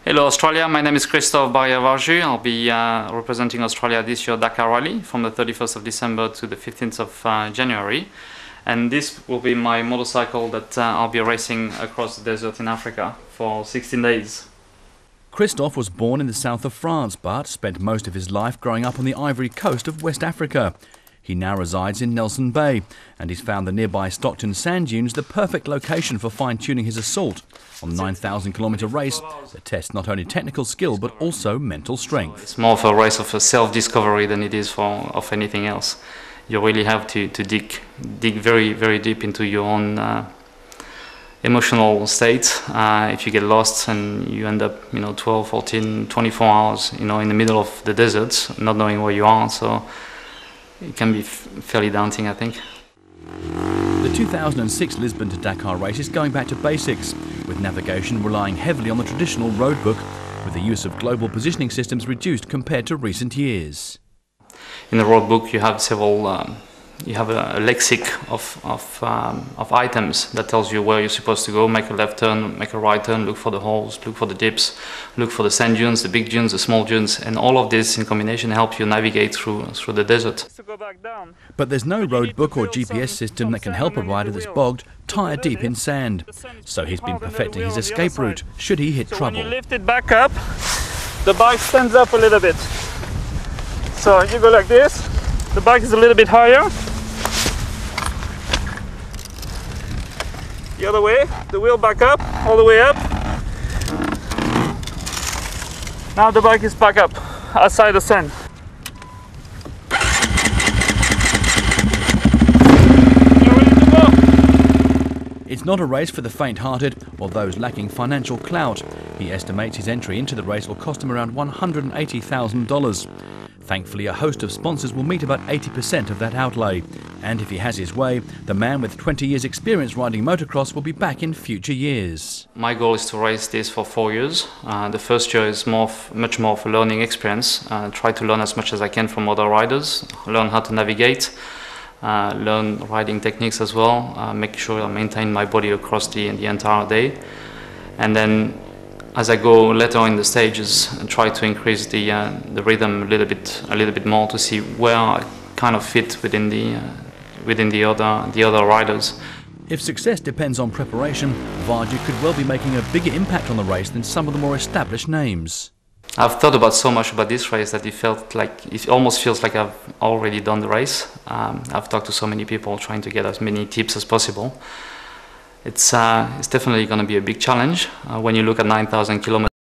Hello Australia, my name is Christophe Barrier-Varju. I'll be representing Australia this year Dakar Rally from the 31st of December to the 15th of January. And this will be my motorcycle that I'll be racing across the desert in Africa for 16 days. Christophe was born in the south of France but spent most of his life growing up on the Ivory Coast of West Africa. He now resides in Nelson Bay and he's found the nearby Stockton sand dunes the perfect location for fine-tuning his assault on the 9,000-kilometre race that tests not only technical skill but also mental strength. It's more of a race of a self-discovery than it is of anything else. You really have to dig very, very deep into your own emotional state. If you get lost and you end up 12, 14, 24 hours in the middle of the desert, not knowing where you are, so it can be fairly daunting, I think. The 2006 Lisbon to Dakar race is going back to basics, with navigation relying heavily on the traditional road book, with the use of global positioning systems reduced compared to recent years. In the road book you have several, you have a lexic of items that tells you where you're supposed to go, make a left turn, make a right turn, look for the holes, look for the dips, look for the sand dunes, the big dunes, the small dunes, and all of this in combination help you navigate through the desert. But there's no road book or GPS system that can help a rider that's bogged tire deep in sand. So he's been perfecting his escape route should he hit trouble. When you lift it back up, the bike stands up a little bit. So you go like this, the bike is a little bit higher. The other way, the wheel back up, all the way up. Now the bike is back up, outside the sand. You're ready to go. It's not a race for the faint-hearted or those lacking financial clout. He estimates his entry into the race will cost him around $180,000. Thankfully, a host of sponsors will meet about 80% of that outlay. And if he has his way, the man with 20 years' experience riding motocross will be back in future years. My goal is to race this for 4 years. The first year is much more of a learning experience. Try to learn as much as I can from other riders, learn how to navigate, learn riding techniques as well, make sure I maintain my body across the entire day. And then as I go later in the stages, I try to increase the rhythm a little bit more to see where I kind of fit within the other riders. If success depends on preparation, Varju could well be making a bigger impact on the race than some of the more established names. I've thought about so much about this race that it almost feels like I've already done the race. I've talked to so many people trying to get as many tips as possible. It's definitely going to be a big challenge when you look at 9,000 kilometers.